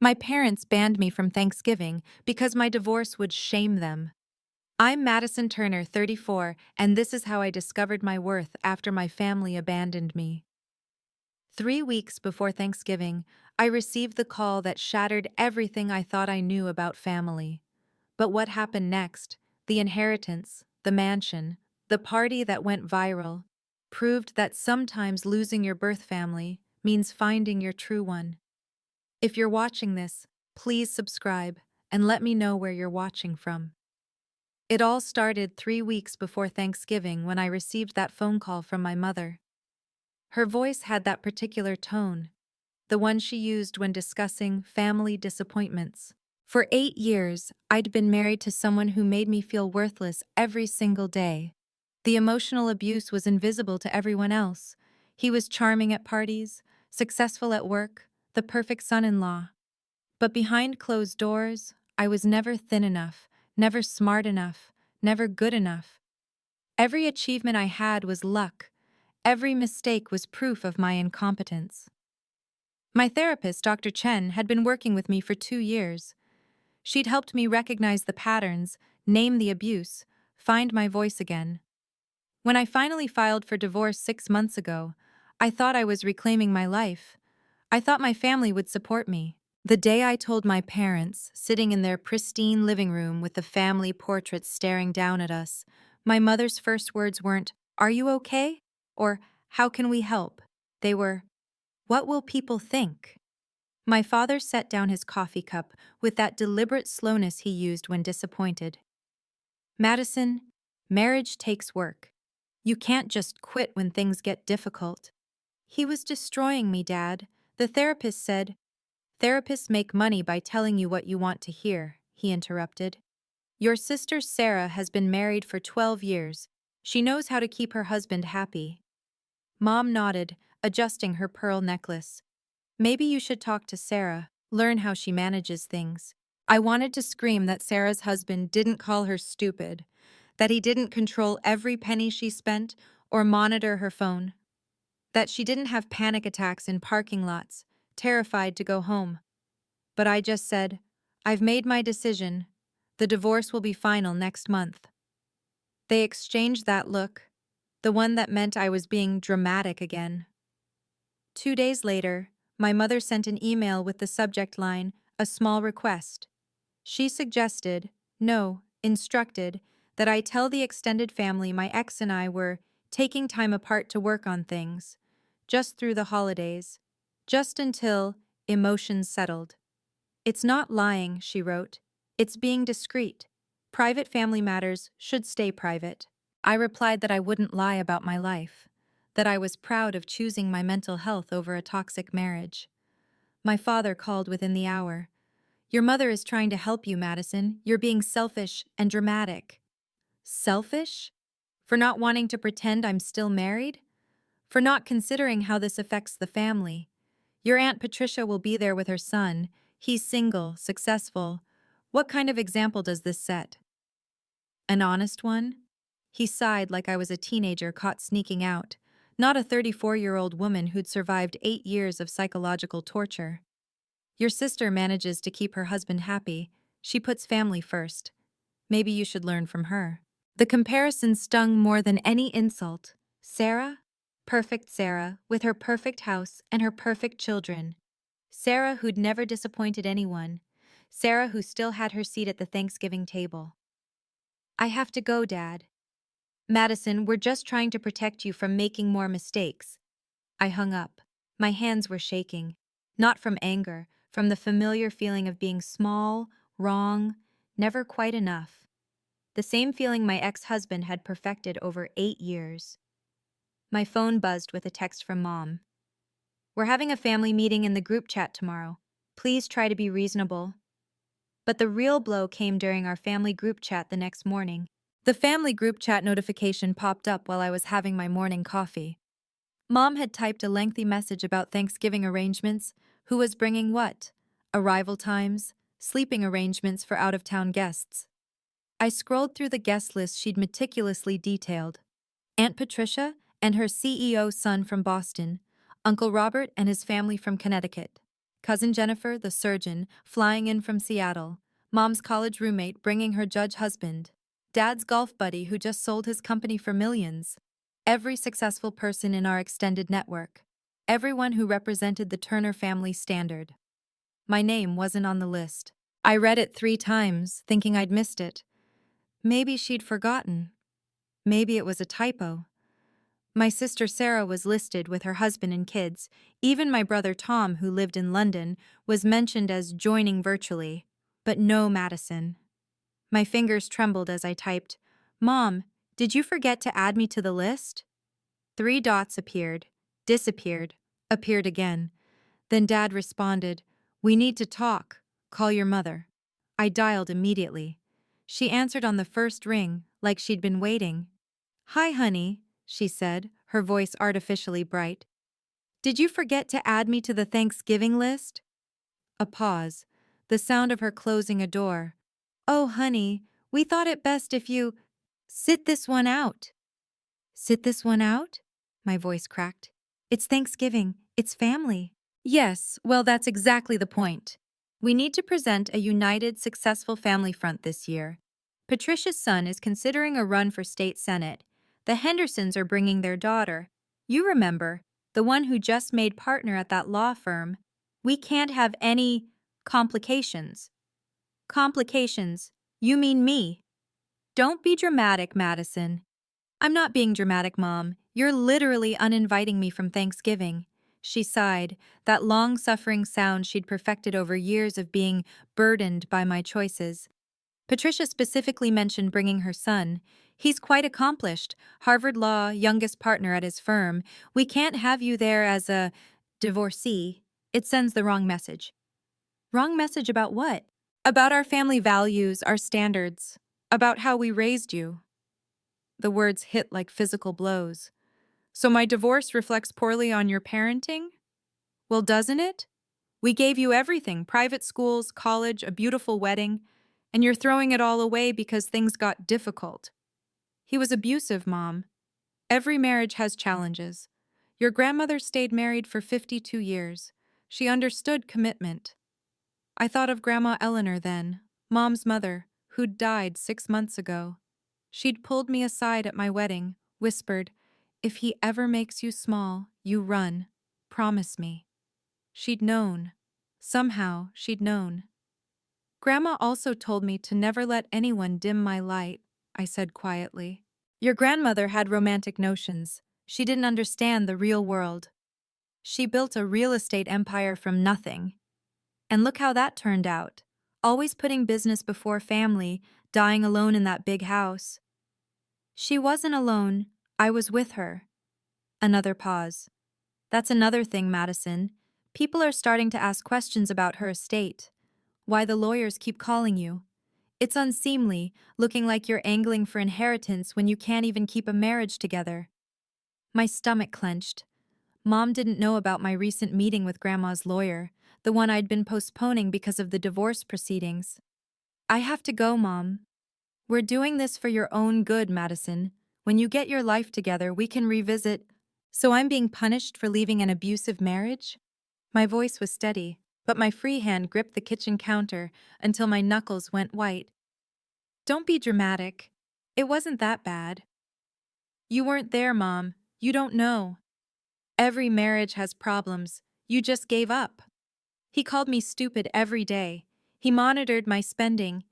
My parents banned me from Thanksgiving because my divorce would shame them. I'm Madison Turner, 34, and this is how I discovered my worth after my family abandoned me. 3 weeks before Thanksgiving, I received the call that shattered everything I thought I knew about family. But what happened next, the inheritance, the mansion, the party that went viral, proved that sometimes losing your birth family means finding your true one. If you're watching this, please subscribe and let me know where you're watching from. It all started 3 weeks before Thanksgiving when I received that phone call from my mother. Her voice had that particular tone, the one she used when discussing family disappointments. For 8 years, I'd been married to someone who made me feel worthless every single day. The emotional abuse was invisible to everyone else. He was charming at parties, successful at work, the perfect son-in-law. But behind closed doors, I was never thin enough, never smart enough, never good enough. Every achievement I had was luck. Every mistake was proof of my incompetence. My therapist, Dr. Chen, had been working with me for 2 years. She'd helped me recognize the patterns, name the abuse, find my voice again. When I finally filed for divorce 6 months ago, I thought I was reclaiming my life. I thought my family would support me. The day I told my parents, sitting in their pristine living room with the family portraits staring down at us, my mother's first words weren't, "Are you okay?" or "How can we help?" They were, "What will people think?" My father set down his coffee cup with that deliberate slowness he used when disappointed. "Madison, marriage takes work. You can't just quit when things get difficult." "He was destroying me, Dad," the therapist said. "Therapists make money by telling you what you want to hear," he interrupted. "Your sister Sarah has been married for 12 years. She knows how to keep her husband happy." Mom nodded, adjusting her pearl necklace. "Maybe you should talk to Sarah, learn how she manages things." I wanted to scream that Sarah's husband didn't call her stupid, that he didn't control every penny she spent or monitor her phone, that she didn't have panic attacks in parking lots, terrified to go home. But I just said, "I've made my decision. The divorce will be final next month." They exchanged that look, the one that meant I was being dramatic again. 2 days later, my mother sent an email with the subject line, "A small request." She suggested, no, instructed, that I tell the extended family my ex and I were taking time apart to work on things, just through the holidays, just until emotions settled. "It's not lying," she wrote. "It's being discreet. Private family matters should stay private." I replied that I wouldn't lie about my life, that I was proud of choosing my mental health over a toxic marriage. My father called within the hour. "Your mother is trying to help you, Madison. You're being selfish and dramatic." Selfish? For not wanting to pretend I'm still married? For not considering how this affects the family? Your Aunt Patricia will be there with her son. He's single, successful. What kind of example does this set? An honest one? He sighed like I was a teenager caught sneaking out, not a 34-year-old woman who'd survived 8 years of psychological torture. "Your sister manages to keep her husband happy. She puts family first. Maybe you should learn from her." The comparison stung more than any insult. Sarah? Perfect Sarah, with her perfect house and her perfect children. Sarah who'd never disappointed anyone. Sarah who still had her seat at the Thanksgiving table. "I have to go, Dad." "Madison, we're just trying to protect you from making more mistakes." I hung up. My hands were shaking. Not from anger, from the familiar feeling of being small, wrong, never quite enough. The same feeling my ex-husband had perfected over 8 years. My phone buzzed with a text from Mom. "We're having a family meeting in the group chat tomorrow. Please try to be reasonable." But the real blow came during our family group chat the next morning. The family group chat notification popped up while I was having my morning coffee. Mom had typed a lengthy message about Thanksgiving arrangements, who was bringing what, arrival times, sleeping arrangements for out-of-town guests. I scrolled through the guest list she'd meticulously detailed. Aunt Patricia and her CEO son from Boston, Uncle Robert and his family from Connecticut, Cousin Jennifer, the surgeon, flying in from Seattle. Mom's college roommate bringing her judge husband. Dad's golf buddy who just sold his company for millions. Every successful person in our extended network. Everyone who represented the Turner family standard. My name wasn't on the list. I read it 3 times, thinking I'd missed it. Maybe she'd forgotten. Maybe it was a typo. My sister Sarah was listed with her husband and kids. Even my brother Tom, who lived in London, was mentioned as joining virtually. But no Madison. My fingers trembled as I typed, "Mom, did you forget to add me to the list?" 3 dots appeared, disappeared, appeared again. Then Dad responded, "We need to talk. Call your mother." I dialed immediately. She answered on the first ring, like she'd been waiting. "Hi, honey," she said, her voice artificially bright. "Did you forget to add me to the Thanksgiving list?" A pause, the sound of her closing a door. "Oh, honey, we thought it best if you sit this one out." "Sit this one out?" My voice cracked. "It's Thanksgiving. It's family." Yes, well, that's exactly the point. We need to present a united, successful family front this year. Patricia's son is considering a run for state senate. The Hendersons are bringing their daughter. You remember, the one who just made partner at that law firm. We can't have any complications. Complications? You mean me? Don't be dramatic, Madison. I'm not being dramatic, Mom. You're literally uninviting me from Thanksgiving. She sighed, that long-suffering sound she'd perfected over years of being burdened by my choices. Patricia specifically mentioned bringing her son. He's quite accomplished, Harvard Law, youngest partner at his firm. We can't have you there as a divorcee. It sends the wrong message. Wrong message about what? About our family values, our standards, about how we raised you. The words hit like physical blows. So my divorce reflects poorly on your parenting? Well, doesn't it? We gave you everything, private schools, college, a beautiful wedding, and you're throwing it all away because things got difficult. He was abusive, Mom. Every marriage has challenges. Your grandmother stayed married for 52 years. She understood commitment. I thought of Grandma Eleanor then, Mom's mother, who'd died 6 months ago. She'd pulled me aside at my wedding, whispered, "If he ever makes you small, you run. Promise me." She'd known. Somehow, she'd known. Grandma also told me to never let anyone dim my light, I said quietly. Your grandmother had romantic notions. She didn't understand the real world. She built a real estate empire from nothing. And look how that turned out. Always putting business before family, dying alone in that big house. She wasn't alone. I was with her. Another pause. That's another thing, Madison. People are starting to ask questions about her estate. Why the lawyers keep calling you. It's unseemly, looking like you're angling for inheritance when you can't even keep a marriage together. My stomach clenched. Mom didn't know about my recent meeting with Grandma's lawyer, the one I'd been postponing because of the divorce proceedings. I have to go, Mom. We're doing this for your own good, Madison. When you get your life together, we can revisit. So I'm being punished for leaving an abusive marriage? My voice was steady, but my free hand gripped the kitchen counter until my knuckles went white. Don't be dramatic. It wasn't that bad. You weren't there, Mom. You don't know. Every marriage has problems. You just gave up. He called me stupid every day. He monitored my spending.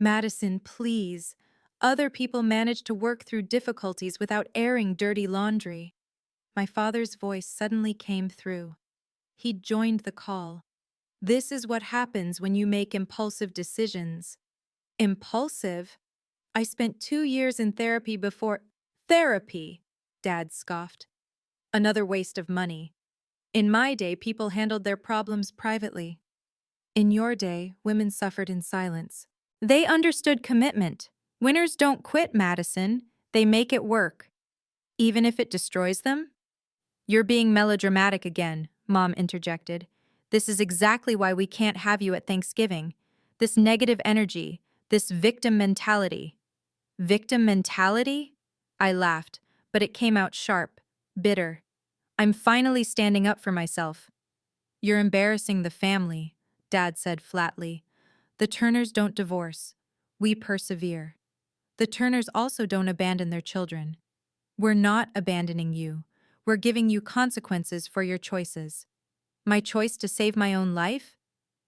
Madison, please. Other people manage to work through difficulties without airing dirty laundry. My father's voice suddenly came through. He joined the call. This is what happens when you make impulsive decisions. Impulsive? I spent 2 years in therapy before— Therapy, Dad scoffed. Another waste of money. In my day, people handled their problems privately. In your day, women suffered in silence. They understood commitment. Winners don't quit, Madison. They make it work. Even if it destroys them? You're being melodramatic again, Mom interjected. This is exactly why we can't have you at Thanksgiving. This negative energy, this victim mentality. Victim mentality? I laughed, but it came out sharp, bitter. I'm finally standing up for myself. You're embarrassing the family, Dad said flatly. The Turners don't divorce. We persevere. The Turners also don't abandon their children. We're not abandoning you. We're giving you consequences for your choices. My choice to save my own life?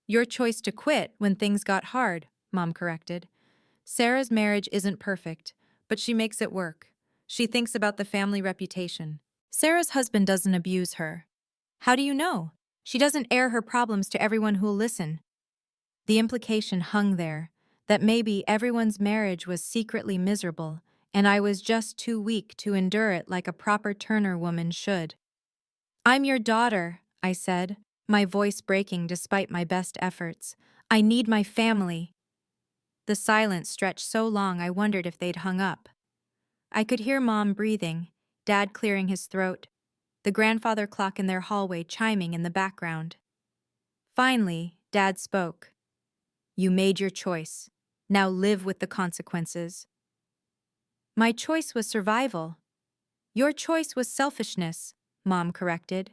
Your choice to quit when things got hard, Mom corrected. Sarah's marriage isn't perfect, but she makes it work. She thinks about the family reputation. Sarah's husband doesn't abuse her. How do you know? She doesn't air her problems to everyone who'll listen. The implication hung there, that maybe everyone's marriage was secretly miserable, and I was just too weak to endure it like a proper Turner woman should. I'm your daughter, I said, my voice breaking despite my best efforts. I need my family. The silence stretched so long I wondered if they'd hung up. I could hear Mom breathing, Dad clearing his throat, the grandfather clock in their hallway chiming in the background. Finally, Dad spoke. You made your choice. Now live with the consequences. My choice was survival. Your choice was selfishness, Mom corrected.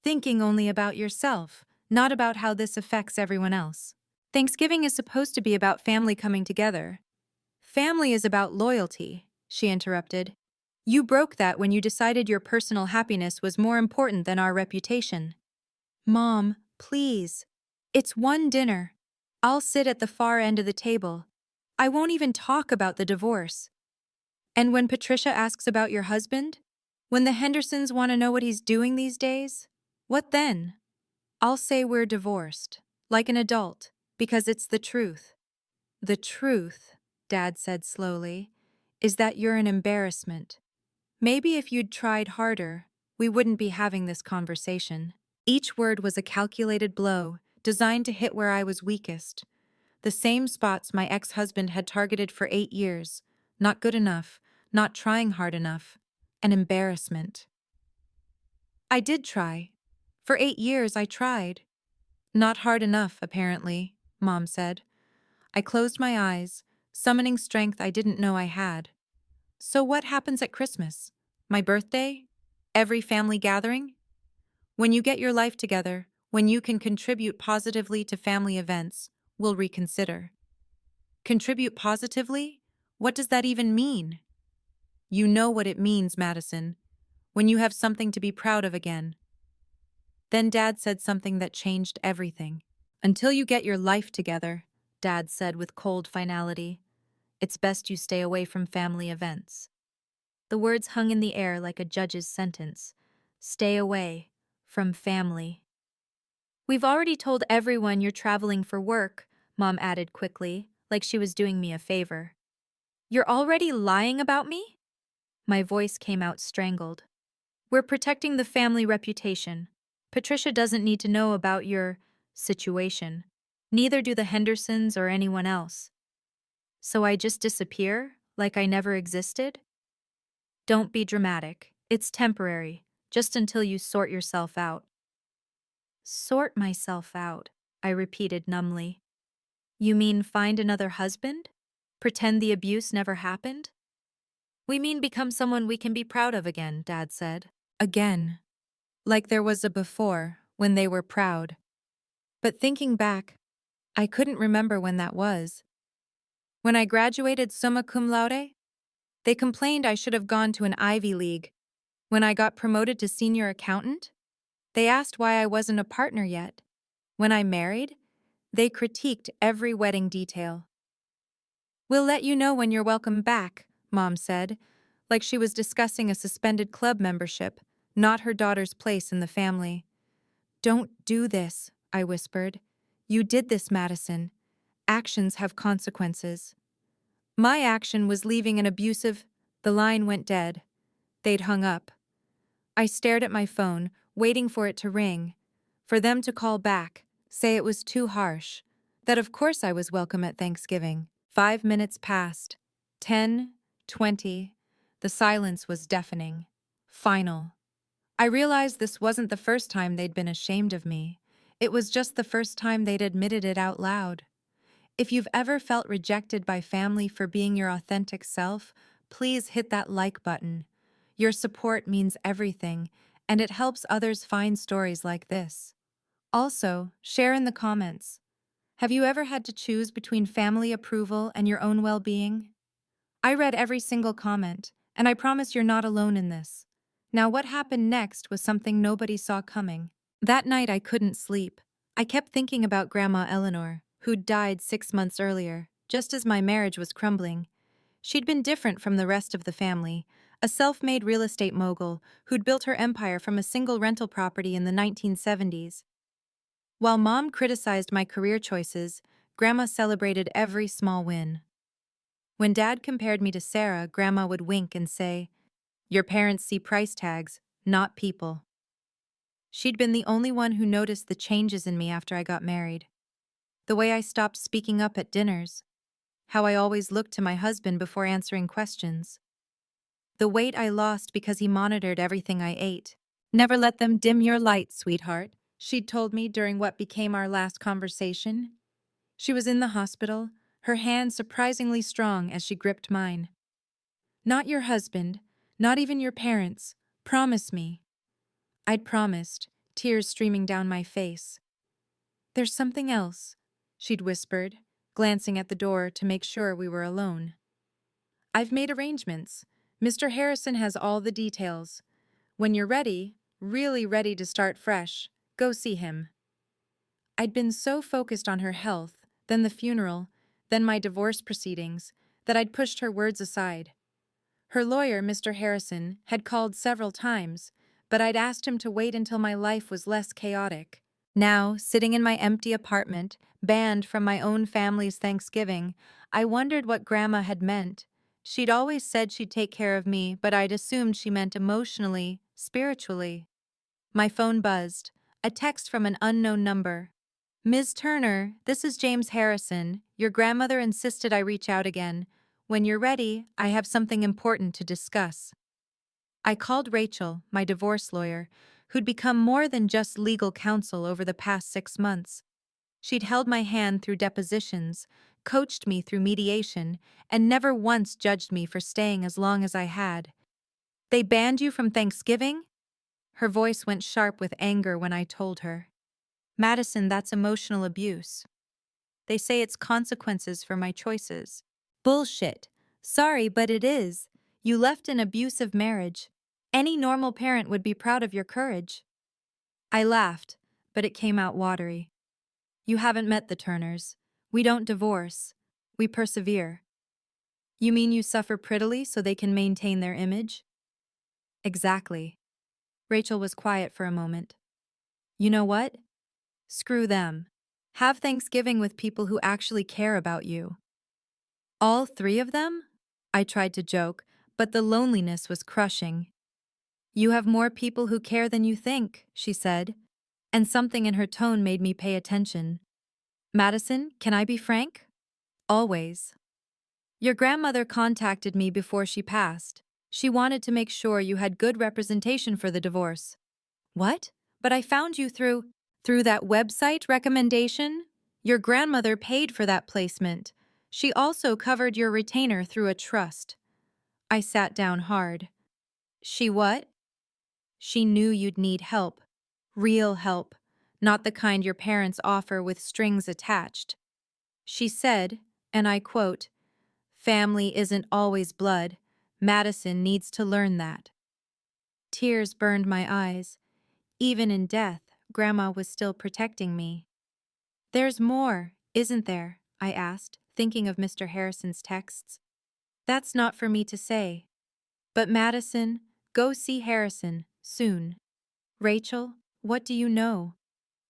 Thinking only about yourself, not about how this affects everyone else. Thanksgiving is supposed to be about family coming together. Family is about loyalty, she interrupted. You broke that when you decided your personal happiness was more important than our reputation. Mom, please. It's one dinner. I'll sit at the far end of the table. I won't even talk about the divorce. And when Patricia asks about your husband? When the Hendersons want to know what he's doing these days? What then? I'll say we're divorced, like an adult, because it's the truth. The truth, Dad said slowly, is that you're an embarrassment. Maybe if you'd tried harder, we wouldn't be having this conversation. Each word was a calculated blow, designed to hit where I was weakest. The same spots my ex-husband had targeted for 8 years. Not good enough, not trying hard enough. An embarrassment. I did try. For 8 years I tried. Not hard enough, apparently, Mom said. I closed my eyes, summoning strength I didn't know I had. So what happens at Christmas? My birthday? Every family gathering? When you get your life together, when you can contribute positively to family events, we'll reconsider. Contribute positively? What does that even mean? You know what it means, Madison. When you have something to be proud of again. Then Dad said something that changed everything. Until you get your life together, Dad said with cold finality, it's best you stay away from family events. The words hung in the air like a judge's sentence. Stay away from family. We've already told everyone you're traveling for work, Mom added quickly, like she was doing me a favor. You're already lying about me? My voice came out strangled. We're protecting the family reputation. Patricia doesn't need to know about your situation. Neither do the Hendersons or anyone else. So I just disappear, like I never existed? Don't be dramatic. It's temporary, just until you sort yourself out. Sort myself out, I repeated numbly. You mean find another husband? Pretend the abuse never happened? We mean become someone we can be proud of again, Dad said. Again. Like there was a before, when they were proud. But thinking back, I couldn't remember when that was. When I graduated summa cum laude, they complained I should have gone to an Ivy League. When I got promoted to senior accountant, they asked why I wasn't a partner yet. When I married, they critiqued every wedding detail. We'll let you know when you're welcome back, Mom said, like she was discussing a suspended club membership, not her daughter's place in the family. Don't do this, I whispered. You did this, Madison. Actions have consequences. My action was leaving an abusive. The line went dead. They'd hung up. I stared at my phone, waiting for it to ring, for them to call back, say it was too harsh, that of course I was welcome at Thanksgiving. 5 minutes passed. 10, 20. The silence was deafening. Final. I realized this wasn't the first time they'd been ashamed of me. It was just the first time they'd admitted it out loud. If you've ever felt rejected by family for being your authentic self, please hit that like button. Your support means everything, and it helps others find stories like this. Also, share in the comments. Have you ever had to choose between family approval and your own well-being? I read every single comment, and I promise you're not alone in this. Now, what happened next was something nobody saw coming. That night, I couldn't sleep. I kept thinking about Grandma Eleanor, who'd died 6 months earlier, just as my marriage was crumbling. She'd been different from the rest of the family, a self-made real estate mogul who'd built her empire from a single rental property in the 1970s. While Mom criticized my career choices, Grandma celebrated every small win. When Dad compared me to Sarah, Grandma would wink and say, "Your parents see price tags, not people." She'd been the only one who noticed the changes in me after I got married. The way I stopped speaking up at dinners, how I always looked to my husband before answering questions, the weight I lost because he monitored everything I ate. "Never let them dim your light, sweetheart," she'd told me during what became our last conversation. She was in the hospital, her hand surprisingly strong as she gripped mine. "Not your husband, not even your parents. Promise me." I'd promised, tears streaming down my face. "There's something else," she'd whispered, glancing at the door to make sure we were alone. "I've made arrangements. Mr. Harrison has all the details. When you're ready, really ready to start fresh, go see him." I'd been so focused on her health, then the funeral, then my divorce proceedings, that I'd pushed her words aside. Her lawyer, Mr. Harrison, had called several times, but I'd asked him to wait until my life was less chaotic. Now, sitting in my empty apartment, banned from my own family's Thanksgiving, I wondered what Grandma had meant. She'd always said she'd take care of me, but I'd assumed she meant emotionally, spiritually. My phone buzzed, a text from an unknown number. "Ms. Turner, this is James Harrison. Your grandmother insisted I reach out again. When you're ready, I have something important to discuss." I called Rachel, my divorce lawyer, who'd become more than just legal counsel over the past 6 months. She'd held my hand through depositions, coached me through mediation, and never once judged me for staying as long as I had. "They banned you from Thanksgiving?" Her voice went sharp with anger when I told her. "Madison, that's emotional abuse. They say it's consequences for my choices." "Bullshit. Sorry, but it is. You left an abusive marriage. Any normal parent would be proud of your courage." I laughed, but it came out watery. "You haven't met the Turners. We don't divorce. We persevere." "You mean you suffer prettily so they can maintain their image?" "Exactly." Rachel was quiet for a moment. "You know what? Screw them. Have Thanksgiving with people who actually care about you." "All three of them?" I tried to joke, but the loneliness was crushing. "You have more people who care than you think," she said, and something in her tone made me pay attention. "Madison, can I be frank?" "Always." "Your grandmother contacted me before she passed. She wanted to make sure you had good representation for the divorce." "What? But I found you through that website recommendation? Your grandmother paid for that placement. She also covered your retainer through a trust." I sat down hard. "She what?" "She knew you'd need help. Real help. Not the kind your parents offer with strings attached. She said, and I quote, 'Family isn't always blood. Madison needs to learn that.'" Tears burned my eyes. Even in death, Grandma was still protecting me. "There's more, isn't there?" I asked, thinking of Mr. Harrison's texts. "That's not for me to say. But Madison, go see Harrison, soon." "Rachel, what do you know?"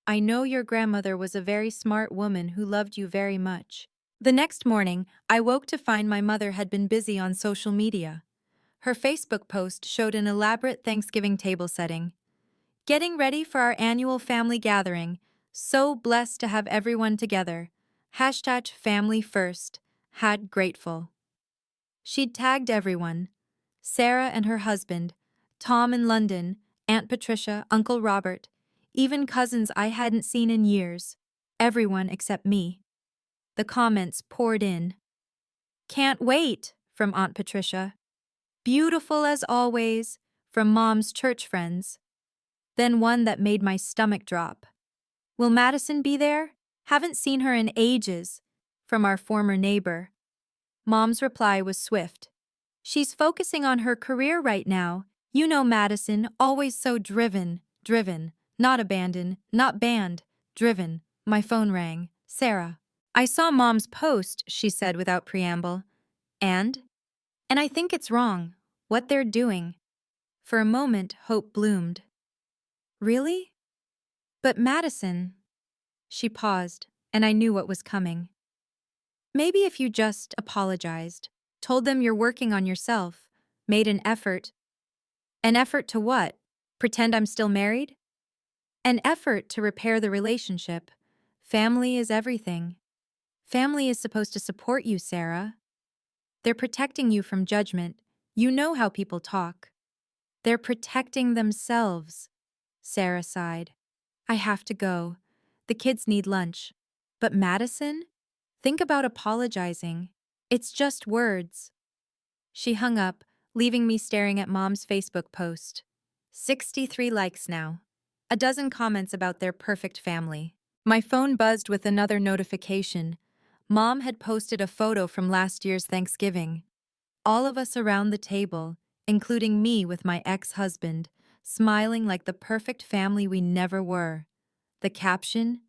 "I know your grandmother was a very smart woman who loved you very much." The next morning, I woke to find my mother had been busy on social media. Her Facebook post showed an elaborate Thanksgiving table setting. "Getting ready for our annual family gathering. So blessed to have everyone together. Hashtag family first. Had grateful." She'd tagged everyone. Sarah and her husband, Tom in London, Aunt Patricia, Uncle Robert, even cousins I hadn't seen in years. Everyone except me. The comments poured in. "Can't wait," from Aunt Patricia. "Beautiful as always," from Mom's church friends. Then one that made my stomach drop. Will Madison be there? Haven't seen her in ages. From our former neighbor. Mom's reply was swift. She's focusing on her career right now. You know Madison, always so driven, not abandoned, not banned, driven. My phone rang. Sarah. I saw Mom's post, she said without preamble. And? And I think it's wrong. What they're doing. For a moment, hope bloomed. Really? But Madison. She paused, and I knew what was coming. Maybe if you just apologized, told them you're working on yourself, made an effort. An effort to what? Pretend I'm still married? An effort to repair the relationship. Family is everything. Family is supposed to support you, Sarah. They're protecting you from judgment. You know how people talk. They're protecting themselves. Sarah sighed. I have to go. The kids need lunch. But Madison? Think about apologizing. It's just words. She hung up, leaving me staring at Mom's Facebook post. 63 likes now. A dozen comments about their perfect family. My phone buzzed with another notification. Mom had posted a photo from last year's Thanksgiving. All of us around the table, including me with my ex-husband, smiling like the perfect family we never were. The caption?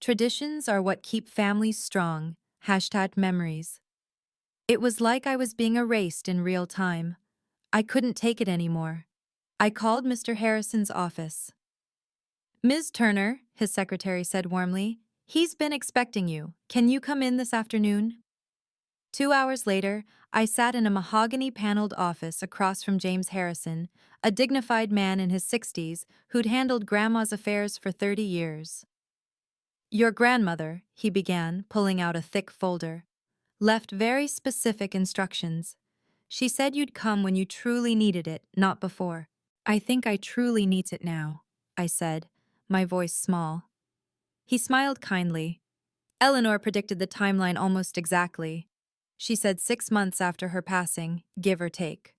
Traditions are what keep families strong. #memories. It was like I was being erased in real time. I couldn't take it anymore. I called Mr. Harrison's office. Ms. Turner, his secretary said warmly, he's been expecting you. Can you come in this afternoon? 2 hours later, I sat in a mahogany-paneled office across from James Harrison, a dignified man in his 60s who'd handled Grandma's affairs for 30 years. Your grandmother, he began, pulling out a thick folder, left very specific instructions. She said you'd come when you truly needed it, not before. I think I truly need it now, I said, my voice small. He smiled kindly. Eleanor predicted the timeline almost exactly. She said 6 months after her passing, give or take.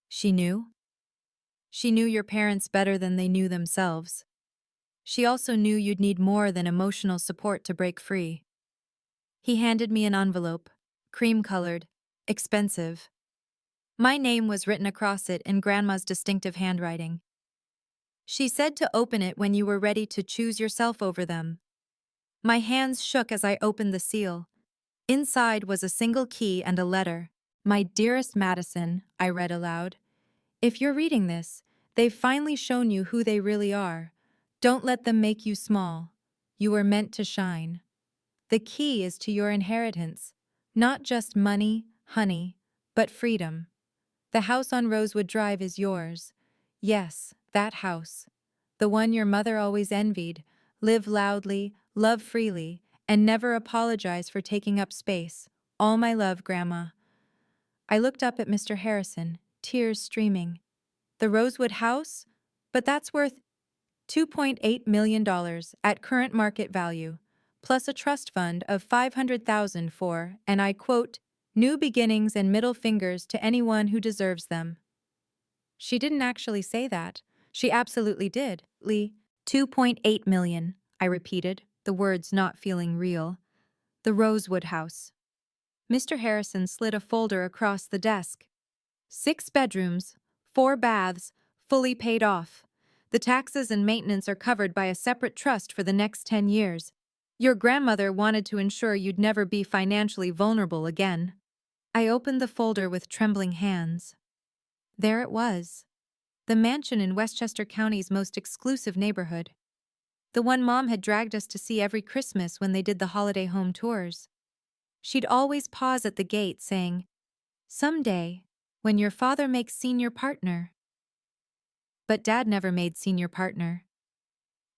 She knew? She knew your parents better than they knew themselves. She also knew you'd need more than emotional support to break free. He handed me an envelope, cream-colored, expensive. My name was written across it in Grandma's distinctive handwriting. She said to open it when you were ready to choose yourself over them. My hands shook as I opened the seal. Inside was a single key and a letter. My dearest Madison, I read aloud. If you're reading this, they've finally shown you who they really are. Don't let them make you small. You were meant to shine. The key is to your inheritance. Not just money, honey, but freedom. The house on Rosewood Drive is yours. Yes, that house. The one your mother always envied. Live loudly, love freely, and never apologize for taking up space. All my love, Grandma. I looked up at Mr. Harrison, tears streaming. The Rosewood house? But that's worth $2.8 million at current market value, plus a trust fund of $500,000 for, and I quote, new beginnings and middle fingers to anyone who deserves them. She didn't actually say that. She absolutely did. Lee, 2.8 million, I repeated, the words not feeling real. The Rosewood house. Mr. Harrison slid a folder across the desk. 6 bedrooms, 4 baths, fully paid off. The taxes and maintenance are covered by a separate trust for the next 10 years. Your grandmother wanted to ensure you'd never be financially vulnerable again. I opened the folder with trembling hands. There it was. The mansion in Westchester County's most exclusive neighborhood. The one Mom had dragged us to see every Christmas when they did the holiday home tours. She'd always pause at the gate saying, someday, when your father makes senior partner. But Dad never made senior partner.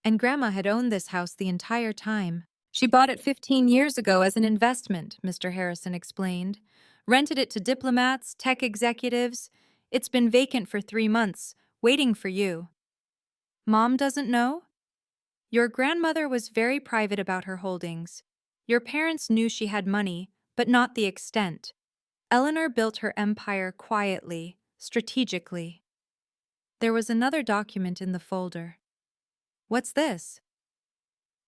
And Grandma had owned this house the entire time. She bought it 15 years ago as an investment, Mr. Harrison explained. Rented it to diplomats, tech executives. It's been vacant for 3 months, waiting for you. Mom doesn't know? Your grandmother was very private about her holdings. Your parents knew she had money, but not the extent. Eleanor built her empire quietly, strategically. There was another document in the folder. What's this?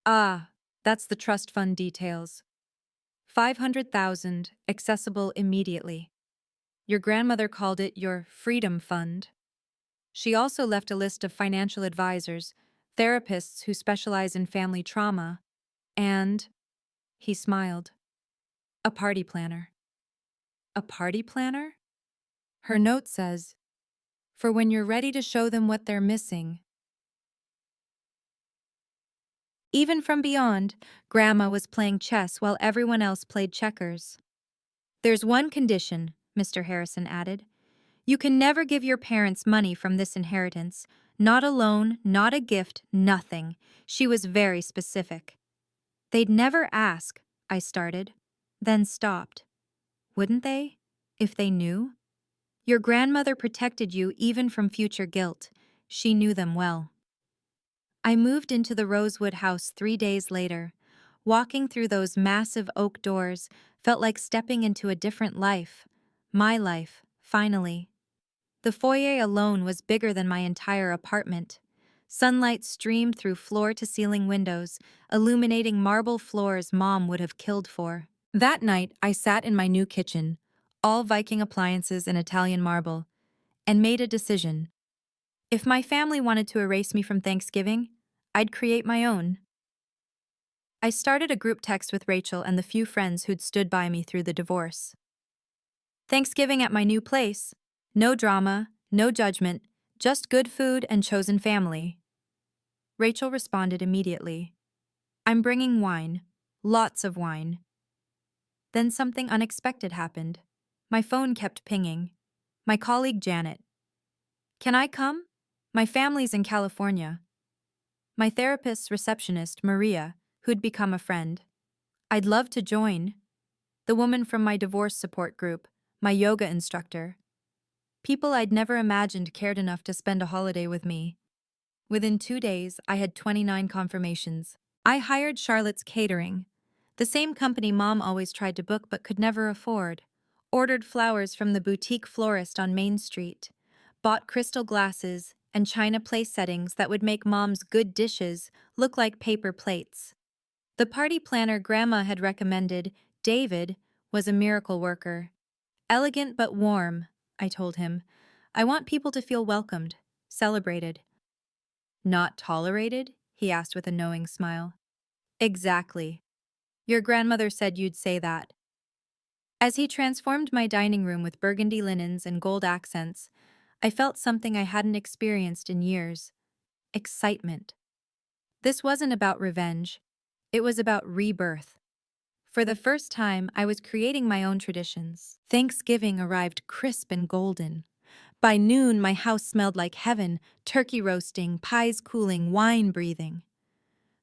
Ah, that's the trust fund details. 500,000, accessible immediately. Your grandmother called it your freedom fund. She also left a list of financial advisors, therapists who specialize in family trauma, and, he smiled, a party planner. A party planner? Her note says, for when you're ready to show them what they're missing. Even from beyond, Grandma was playing chess while everyone else played checkers. There's one condition, Mr. Harrison added. You can never give your parents money from this inheritance. Not a loan, not a gift, nothing. She was very specific. They'd never ask, I started, then stopped. Wouldn't they? If they knew? Your grandmother protected you even from future guilt. She knew them well. I moved into the Rosewood house 3 days later. Walking through those massive oak doors felt like stepping into a different life. My life, finally. The foyer alone was bigger than my entire apartment. Sunlight streamed through floor-to-ceiling windows, illuminating marble floors Mom would have killed for. That night, I sat in my new kitchen, all Viking appliances and Italian marble, and made a decision. If my family wanted to erase me from Thanksgiving, I'd create my own. I started a group text with Rachel and the few friends who'd stood by me through the divorce. Thanksgiving at my new place. No drama, no judgment, just good food and chosen family. Rachel responded immediately. I'm bringing wine. Lots of wine. Then something unexpected happened. My phone kept pinging. My colleague Janet. Can I come? My family's in California. My therapist's receptionist, Maria, who'd become a friend. I'd love to join. The woman from my divorce support group, my yoga instructor. People I'd never imagined cared enough to spend a holiday with me. Within 2 days, I had 29 confirmations. I hired Charlotte's Catering, the same company Mom always tried to book but could never afford. Ordered flowers from the boutique florist on Main Street. Bought crystal glasses and china place settings that would make Mom's good dishes look like paper plates. The party planner Grandma had recommended, David, was a miracle worker. Elegant but warm, I told him. I want people to feel welcomed, celebrated. Not tolerated? He asked with a knowing smile. Exactly. Your grandmother said you'd say that. As he transformed my dining room with burgundy linens and gold accents, I felt something I hadn't experienced in years. Excitement. This wasn't about revenge. It was about rebirth. For the first time, I was creating my own traditions. Thanksgiving arrived crisp and golden. By noon, my house smelled like heaven, turkey roasting, pies cooling, wine breathing.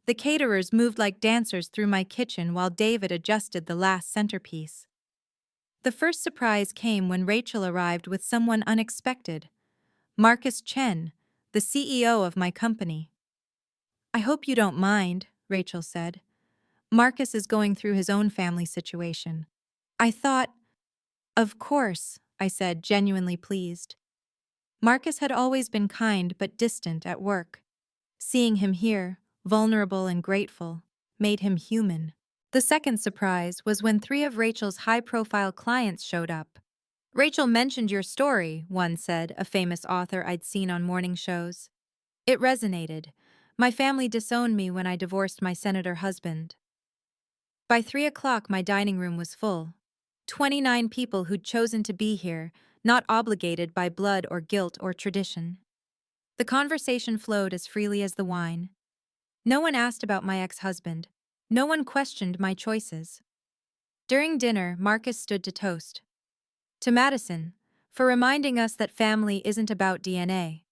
The caterers moved like dancers through my kitchen while David adjusted the last centerpiece. The first surprise came when Rachel arrived with someone unexpected. Marcus Chen, the CEO of my company. I hope you don't mind, Rachel said. Marcus is going through his own family situation. I thought, of course, I said, genuinely pleased. Marcus had always been kind but distant at work. Seeing him here, vulnerable and grateful, made him human. The second surprise was when 3 of Rachel's high-profile clients showed up. Rachel mentioned your story, one said, a famous author I'd seen on morning shows. It resonated. My family disowned me when I divorced my senator husband. By 3 o'clock, my dining room was full. 29 people who'd chosen to be here, not obligated by blood or guilt or tradition. The conversation flowed as freely as the wine. No one asked about my ex-husband. No one questioned my choices. During dinner, Marcus stood to toast. To Madison, for reminding us that family isn't about DNA.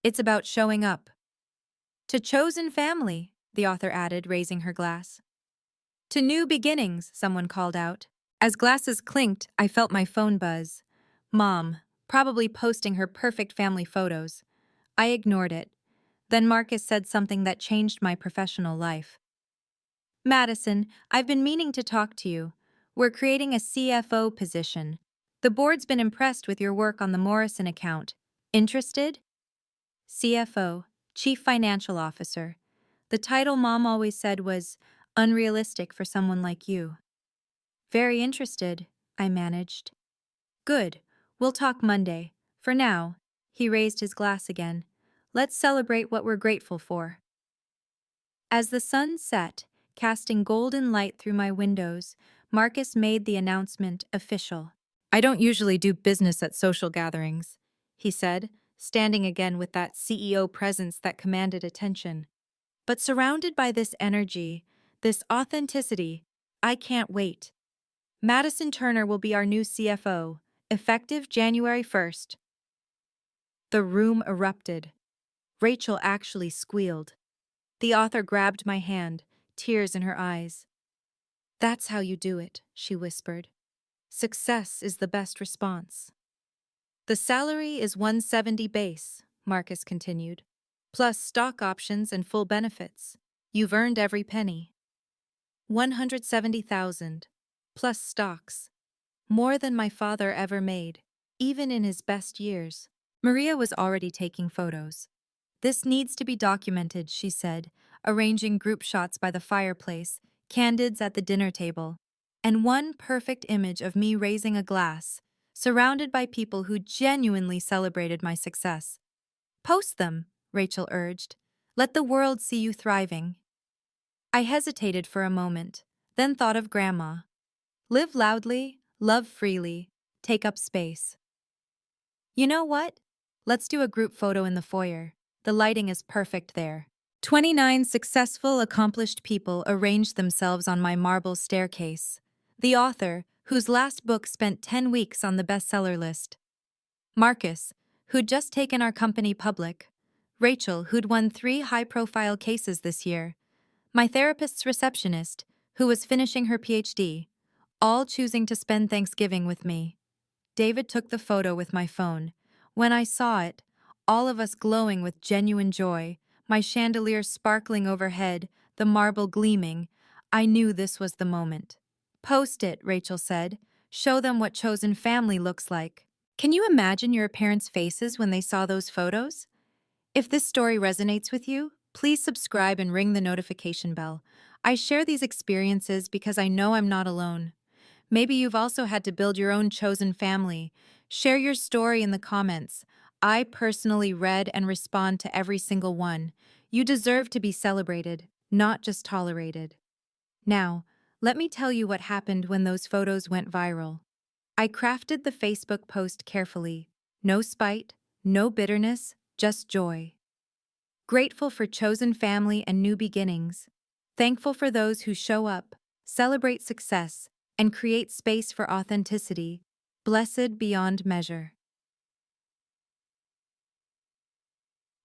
It's about showing up. To chosen family, the author added, raising her glass. To new beginnings, someone called out. As glasses clinked, I felt my phone buzz. Mom, probably posting her perfect family photos. I ignored it. Then Marcus said something that changed my professional life. Madison, I've been meaning to talk to you. We're creating a CFO position. The board's been impressed with your work on the Morrison account. Interested? CFO, Chief Financial Officer. The title Mom always said was unrealistic for someone like you. Very interested, I managed. Good. We'll talk Monday. For now, he raised his glass again. Let's celebrate what we're grateful for. As the sun set, casting golden light through my windows, Marcus made the announcement official. I don't usually do business at social gatherings, he said, standing again with that CEO presence that commanded attention. But surrounded by this energy, this authenticity, I can't wait. Madison Turner will be our new CFO, effective January 1st. The room erupted. Rachel actually squealed. The author grabbed my hand, tears in her eyes. That's how you do it, she whispered. Success is the best response. The salary is 170 base, Marcus continued, plus stock options and full benefits. You've earned every penny. 170,000, plus stocks. More than my father ever made, even in his best years. Maria was already taking photos. This needs to be documented, she said, arranging group shots by the fireplace, candids at the dinner table, and one perfect image of me raising a glass, surrounded by people who genuinely celebrated my success. Post them, Rachel urged. Let the world see you thriving. I hesitated for a moment, then thought of Grandma. Live loudly, love freely, take up space. You know what? Let's do a group photo in the foyer. The lighting is perfect there. 29 successful, accomplished people arranged themselves on my marble staircase. The author, whose last book spent 10 weeks on the bestseller list. Marcus, who'd just taken our company public. Rachel, who'd won 3 high-profile cases this year. My therapist's receptionist, who was finishing her PhD. All choosing to spend Thanksgiving with me. David took the photo with my phone. When I saw it, all of us glowing with genuine joy, my chandelier sparkling overhead, the marble gleaming, I knew this was the moment. Post it, Rachel said. Show them what chosen family looks like. Can you imagine your parents' faces when they saw those photos? If this story resonates with you, please subscribe and ring the notification bell. I share these experiences because I know I'm not alone. Maybe you've also had to build your own chosen family. Share your story in the comments. I personally read and respond to every single one. You deserve to be celebrated, not just tolerated. Now, let me tell you what happened when those photos went viral. I crafted the Facebook post carefully. No spite, no bitterness, just joy. Grateful for chosen family and new beginnings. Thankful for those who show up, celebrate success, and create space for authenticity. Blessed beyond measure.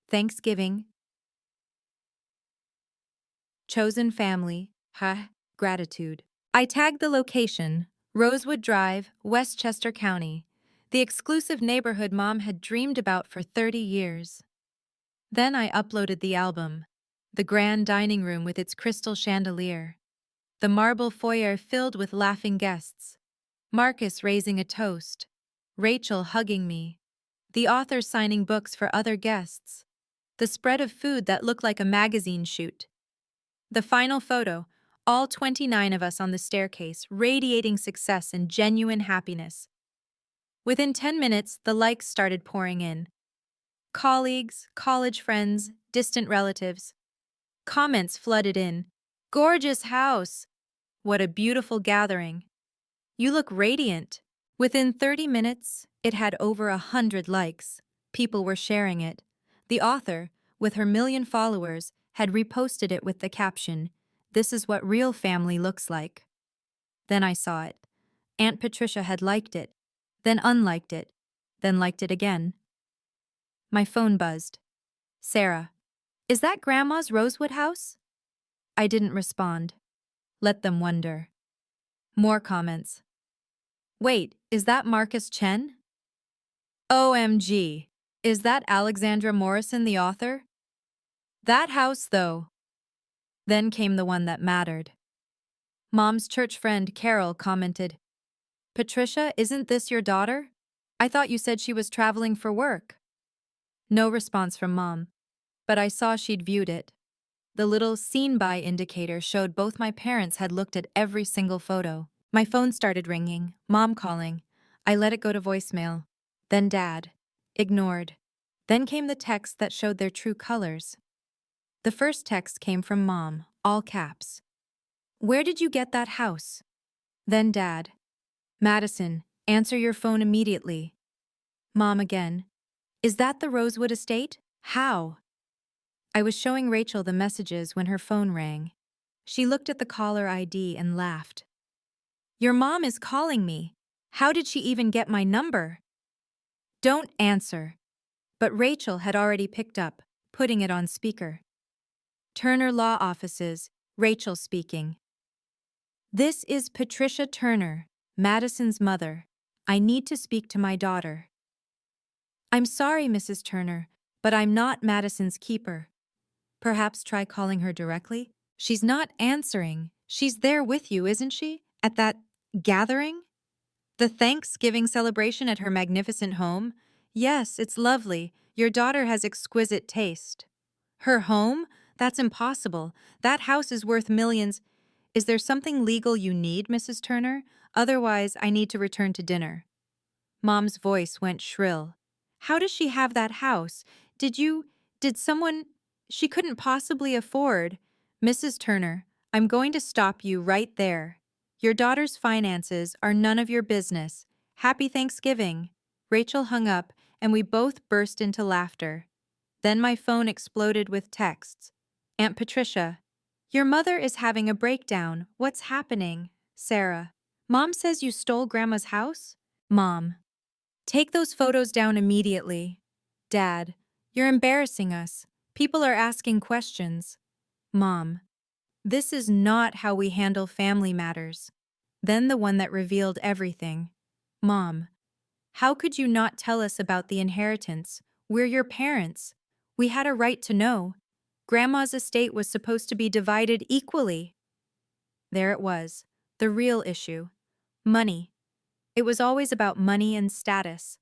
Thanksgiving. Chosen family. Gratitude. I tagged the location, Rosewood Drive, Westchester County, the exclusive neighborhood Mom had dreamed about for 30 years. Then I uploaded the album, the grand dining room with its crystal chandelier, the marble foyer filled with laughing guests, Marcus raising a toast, Rachel hugging me, the author signing books for other guests, the spread of food that looked like a magazine shoot. The final photo, all 29 of us on the staircase, radiating success and genuine happiness. Within 10 minutes, the likes started pouring in. Colleagues, college friends, distant relatives. Comments flooded in. Gorgeous house! What a beautiful gathering. You look radiant. Within 30 minutes, it had over 100 likes. People were sharing it. The author, with her 1,000,000 followers, had reposted it with the caption, "This is what real family looks like." Then I saw it. Aunt Patricia had liked it, then unliked it, then liked it again. My phone buzzed. Sarah, is that Grandma's Rosewood house? I didn't respond. Let them wonder. More comments. Wait, is that Marcus Chen? OMG, is that Alexandra Morrison, the author? That house, though. Then came the one that mattered. Mom's church friend Carol commented, Patricia, isn't this your daughter? I thought you said she was traveling for work. No response from Mom, but I saw she'd viewed it. The little seen by indicator showed both my parents had looked at every single photo. My phone started ringing, Mom calling. I let it go to voicemail. Then Dad. Ignored. Then came the text that showed their true colors. The first text came from Mom, all caps. Where did you get that house? Then Dad. Madison, answer your phone immediately. Mom again. Is that the Rosewood estate? How? I was showing Rachel the messages when her phone rang. She looked at the caller ID and laughed. Your mom is calling me. How did she even get my number? Don't answer. But Rachel had already picked up, putting it on speaker. Turner Law Offices, Rachel speaking. This is Patricia Turner, Madison's mother. I need to speak to my daughter. I'm sorry, Mrs. Turner, but I'm not Madison's keeper. Perhaps try calling her directly? She's not answering. She's there with you, isn't she? At that gathering? The Thanksgiving celebration at her magnificent home? Yes, it's lovely. Your daughter has exquisite taste. Her home? That's impossible. That house is worth millions. Is there something legal you need, Mrs. Turner? Otherwise, I need to return to dinner. Mom's voice went shrill. How does she have that house? Did someone... She couldn't possibly afford. Mrs. Turner, I'm going to stop you right there. Your daughter's finances are none of your business. Happy Thanksgiving. Rachel hung up, and we both burst into laughter. Then my phone exploded with texts. Aunt Patricia, your mother is having a breakdown. What's happening? Sarah, Mom says you stole Grandma's house? Mom, take those photos down immediately. Dad, you're embarrassing us. People are asking questions. Mom, this is not how we handle family matters. Then the one that revealed everything. Mom, how could you not tell us about the inheritance? We're your parents. We had a right to know. Grandma's estate was supposed to be divided equally. There it was, the real issue. Money. It was always about money and status.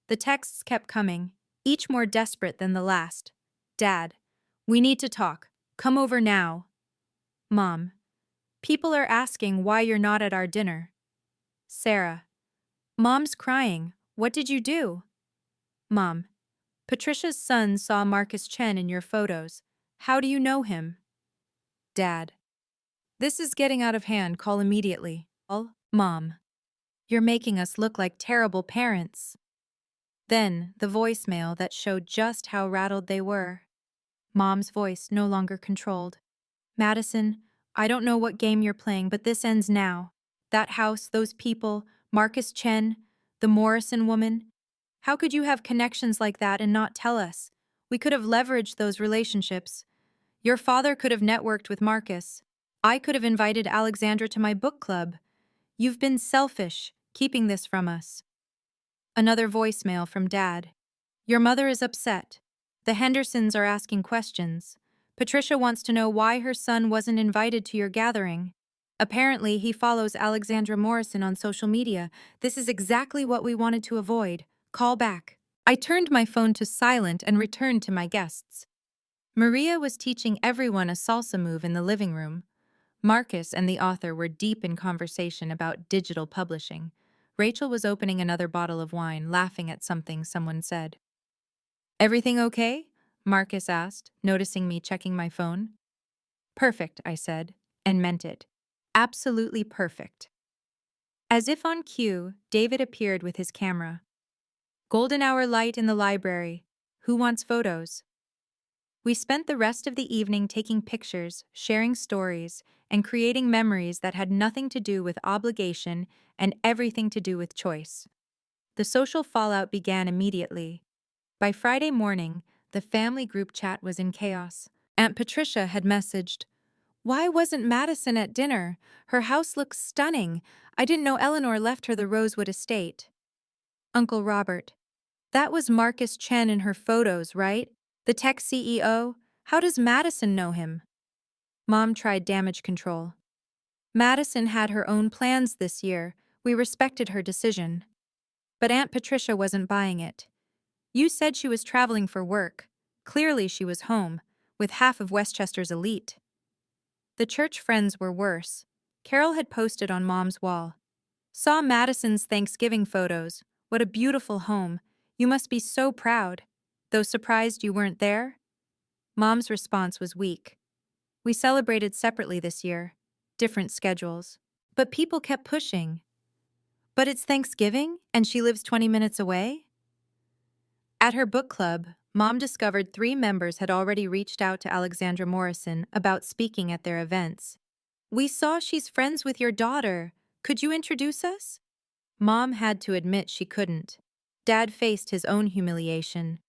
The texts kept coming, each more desperate than the last. Dad, we need to talk. Come over now. Mom, people are asking why you're not at our dinner. Sarah, Mom's crying. What did you do? Mom, Patricia's son saw Marcus Chen in your photos. How do you know him? Dad, this is getting out of hand. Call immediately. Mom, you're making us look like terrible parents. Then, the voicemail that showed just how rattled they were. Mom's voice no longer controlled. Madison, I don't know what game you're playing, but this ends now. That house, those people, Marcus Chen, the Morrison woman. How could you have connections like that and not tell us? We could have leveraged those relationships. Your father could have networked with Marcus. I could have invited Alexandra to my book club. You've been selfish, keeping this from us. Another voicemail from Dad. Your mother is upset. The Hendersons are asking questions. Patricia wants to know why her son wasn't invited to your gathering. Apparently, he follows Alexandra Morrison on social media. This is exactly what we wanted to avoid. Call back. I turned my phone to silent and returned to my guests. Maria was teaching everyone a salsa move in the living room. Marcus and the author were deep in conversation about digital publishing. Rachel was opening another bottle of wine, laughing at something someone said. Everything okay? Marcus asked, noticing me checking my phone. Perfect, I said, and meant it. Absolutely perfect. As if on cue, David appeared with his camera. Golden hour light in the library. Who wants photos? We spent the rest of the evening taking pictures, sharing stories, and creating memories that had nothing to do with obligation and everything to do with choice. The social fallout began immediately. By Friday morning, the family group chat was in chaos. Aunt Patricia had messaged, "Why wasn't Madison at dinner? Her house looks stunning. I didn't know Eleanor left her the Rosewood estate." Uncle Robert, that was Marcus Chen in her photos, right? The tech CEO? How does Madison know him? Mom tried damage control. Madison had her own plans this year. We respected her decision. But Aunt Patricia wasn't buying it. You said she was traveling for work. Clearly she was home, with half of Westchester's elite. The church friends were worse. Carol had posted on Mom's wall. Saw Madison's Thanksgiving photos. What a beautiful home. You must be so proud. Though surprised you weren't there? Mom's response was weak. We celebrated separately this year. Different schedules. But people kept pushing. But it's Thanksgiving, and she lives 20 minutes away? At her book club, Mom discovered 3 members had already reached out to Alexandra Morrison about speaking at their events. We saw she's friends with your daughter. Could you introduce us? Mom had to admit she couldn't. Dad faced his own humiliation.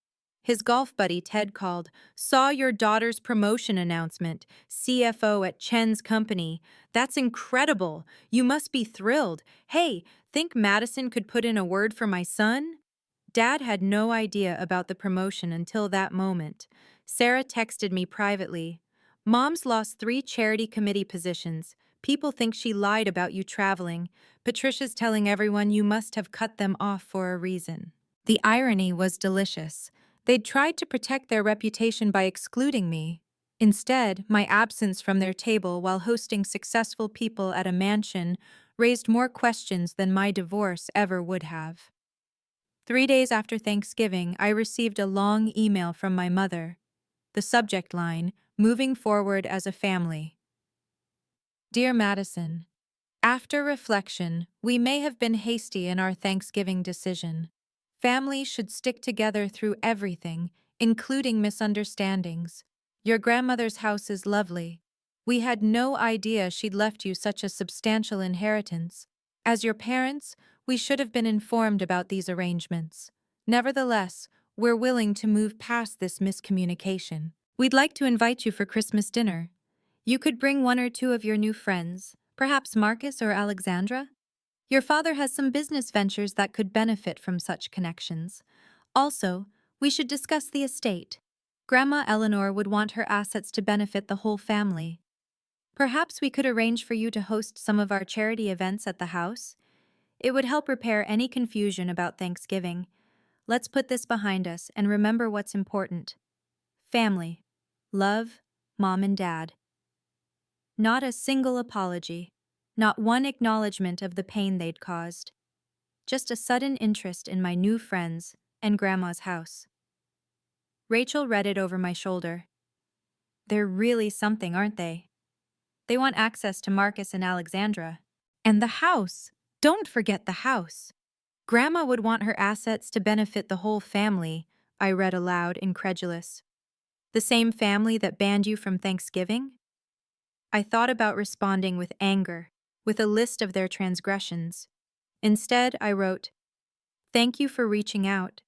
His golf buddy Ted called, saw your daughter's promotion announcement, CFO at Chen's company. That's incredible. You must be thrilled. Hey, think Madison could put in a word for my son? Dad had no idea about the promotion until that moment. Sarah texted me privately. Mom's lost 3 charity committee positions. People think she lied about you traveling. Patricia's telling everyone you must have cut them off for a reason. The irony was delicious. They'd tried to protect their reputation by excluding me. Instead, my absence from their table while hosting successful people at a mansion raised more questions than my divorce ever would have. 3 days after Thanksgiving, I received a long email from my mother. The subject line, moving forward as a family. Dear Madison, after reflection, we may have been hasty in our Thanksgiving decision. Families should stick together through everything, including misunderstandings. Your grandmother's house is lovely. We had no idea she'd left you such a substantial inheritance. As your parents, we should have been informed about these arrangements. Nevertheless, we're willing to move past this miscommunication. We'd like to invite you for Christmas dinner. You could bring 1 or 2 of your new friends, perhaps Marcus or Alexandra. Your father has some business ventures that could benefit from such connections. Also, we should discuss the estate. Grandma Eleanor would want her assets to benefit the whole family. Perhaps we could arrange for you to host some of our charity events at the house. It would help repair any confusion about Thanksgiving. Let's put this behind us and remember what's important. Family. Love, Mom and Dad. Not a single apology. Not one acknowledgement of the pain they'd caused. Just a sudden interest in my new friends and Grandma's house. Rachel read it over my shoulder. They're really something, aren't they? They want access to Marcus and Alexandra. And the house! Don't forget the house! Grandma would want her assets to benefit the whole family, I read aloud, incredulous. The same family that banned you from Thanksgiving? I thought about responding with anger, with a list of their transgressions. Instead, I wrote, Thank you for reaching out.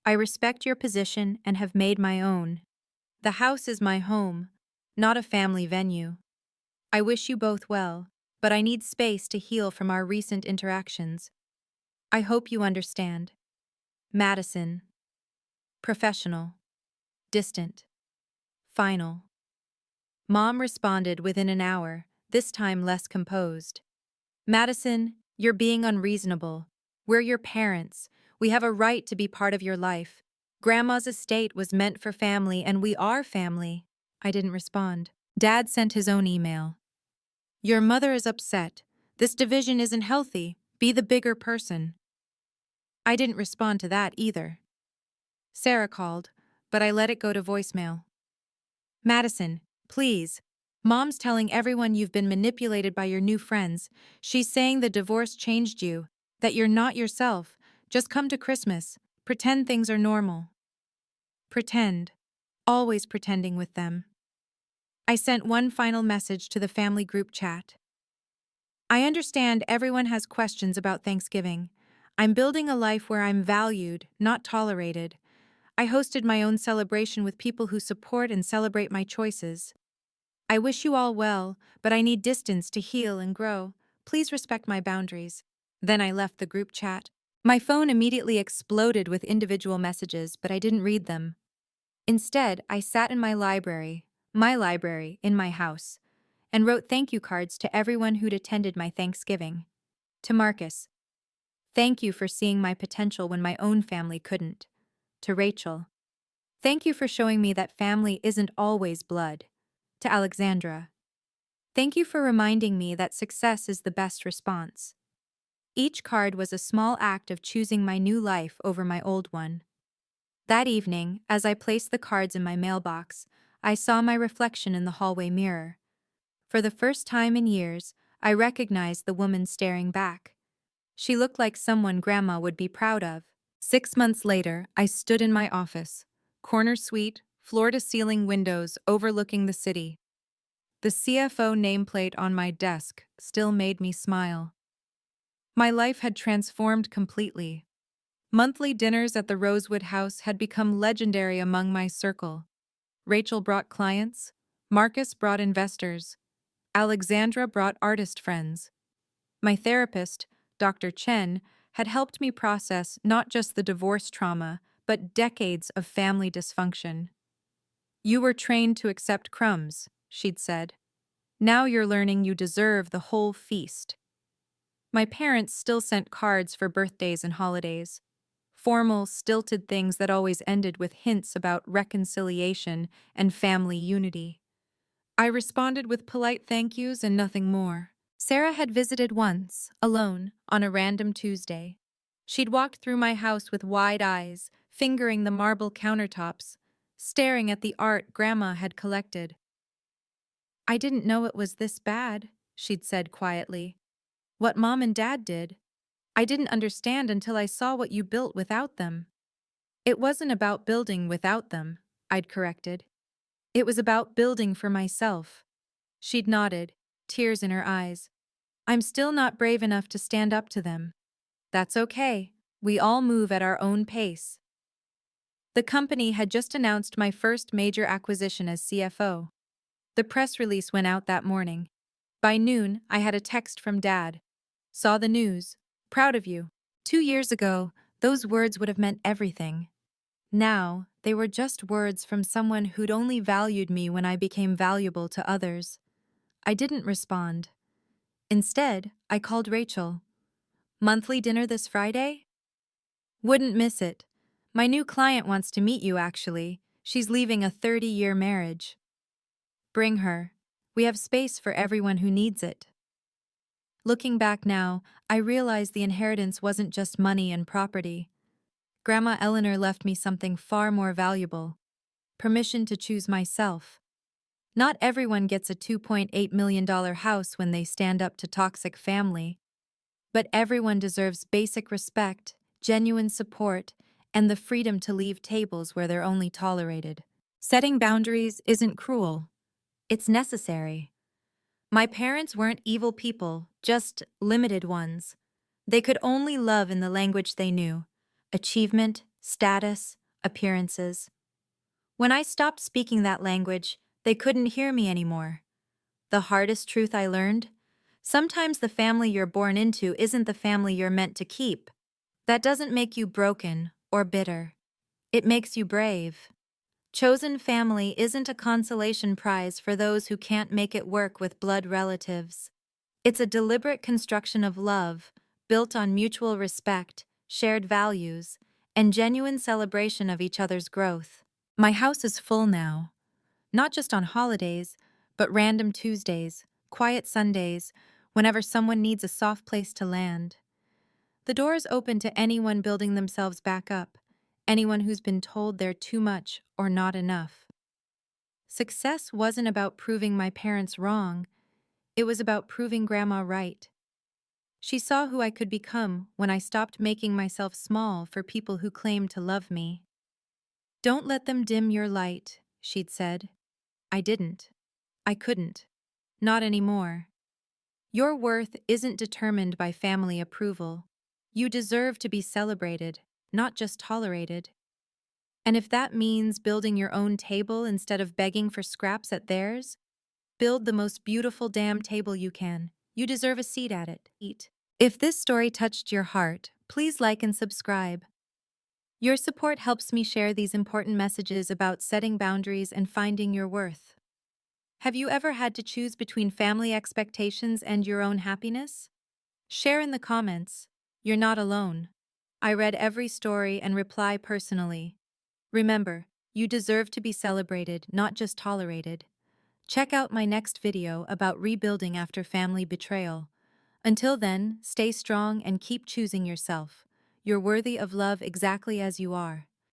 I respect your position and have made my own. The house is my home, not a family venue. I wish you both well, but I need space to heal from our recent interactions. I hope you understand. Madison. Professional. Distant. Final. Mom responded within an hour, this time less composed. Madison, you're being unreasonable. We're your parents. We have a right to be part of your life. Grandma's estate was meant for family, and we are family. I didn't respond. Dad sent his own email. Your mother is upset. This division isn't healthy. Be the bigger person. I didn't respond to that either. Sarah called, but I let it go to voicemail. Madison, please. Mom's telling everyone you've been manipulated by your new friends. She's saying the divorce changed you, that you're not yourself. Just come to Christmas. Pretend things are normal. Pretend. Always pretending with them. I sent one final message to the family group chat. I understand everyone has questions about Thanksgiving. I'm building a life where I'm valued, not tolerated. I hosted my own celebration with people who support and celebrate my choices. I wish you all well, but I need distance to heal and grow. Please respect my boundaries. Then I left the group chat. My phone immediately exploded with individual messages, but I didn't read them. Instead, I sat in my library in my house, and wrote thank you cards to everyone who'd attended my Thanksgiving. To Marcus, thank you for seeing my potential when my own family couldn't. To Rachel, Thank you for showing me that family isn't always blood. To Alexandra. Thank you for reminding me that success is the best response. Each card was a small act of choosing my new life over my old one. That evening, as I placed the cards in my mailbox, I saw my reflection in the hallway mirror. For the first time in years, I recognized the woman staring back. She looked like someone Grandma would be proud of. 6 months later, I stood in my office. Corner suite, floor-to-ceiling windows overlooking the city. The CFO nameplate on my desk still made me smile. My life had transformed completely. Monthly dinners at the Rosewood House had become legendary among my circle. Rachel brought clients, Marcus brought investors, Alexandra brought artist friends. My therapist, Dr. Chen, had helped me process not just the divorce trauma, but decades of family dysfunction. You were trained to accept crumbs, she'd said. Now you're learning you deserve the whole feast. My parents still sent cards for birthdays and holidays. Formal, stilted things that always ended with hints about reconciliation and family unity. I responded with polite thank yous and nothing more. Sarah had visited once, alone, on a random Tuesday. She'd walked through my house with wide eyes, fingering the marble countertops, staring at the art Grandma had collected. I didn't know it was this bad, she'd said quietly. What Mom and Dad did. I didn't understand until I saw what you built without them. It wasn't about building without them, I'd corrected. It was about building for myself. She'd nodded, tears in her eyes. I'm still not brave enough to stand up to them. That's okay. We all move at our own pace. The company had just announced my first major acquisition as CFO. The press release went out that morning. By noon, I had a text from Dad. Saw the news. Proud of you. 2 years ago, those words would have meant everything. Now, they were just words from someone who'd only valued me when I became valuable to others. I didn't respond. Instead, I called Rachel. Monthly dinner this Friday? Wouldn't miss it. My new client wants to meet you, actually. She's leaving a 30-year marriage. Bring her. We have space for everyone who needs it. Looking back now, I realize the inheritance wasn't just money and property. Grandma Eleanor left me something far more valuable. Permission to choose myself. Not everyone gets a $2.8 million house when they stand up to toxic family. But everyone deserves basic respect, genuine support, and the freedom to leave tables where they're only tolerated. Setting boundaries isn't cruel. It's necessary. My parents weren't evil people, just limited ones. They could only love in the language they knew: achievement, status, appearances. When I stopped speaking that language, they couldn't hear me anymore. The hardest truth I learned? Sometimes the family you're born into isn't the family you're meant to keep. That doesn't make you broken or bitter. It makes you brave. Chosen family isn't a consolation prize for those who can't make it work with blood relatives. It's a deliberate construction of love, built on mutual respect, shared values, and genuine celebration of each other's growth. My house is full now. Not just on holidays, but random Tuesdays, quiet Sundays, whenever someone needs a soft place to land. The door is open to anyone building themselves back up, anyone who's been told they're too much or not enough. Success wasn't about proving my parents wrong, it was about proving Grandma right. She saw who I could become when I stopped making myself small for people who claimed to love me. Don't let them dim your light, she'd said. I didn't. I couldn't. Not anymore. Your worth isn't determined by family approval. You deserve to be celebrated, not just tolerated. And if that means building your own table instead of begging for scraps at theirs, build the most beautiful damn table you can. You deserve a seat at it. Eat. If this story touched your heart, please like and subscribe. Your support helps me share these important messages about setting boundaries and finding your worth. Have you ever had to choose between family expectations and your own happiness? Share in the comments. You're not alone. I read every story and reply personally. Remember, You deserve to be celebrated, not just tolerated. Check out my next video about rebuilding after family betrayal. Until then, stay strong and keep choosing yourself. You're worthy of love exactly as you are.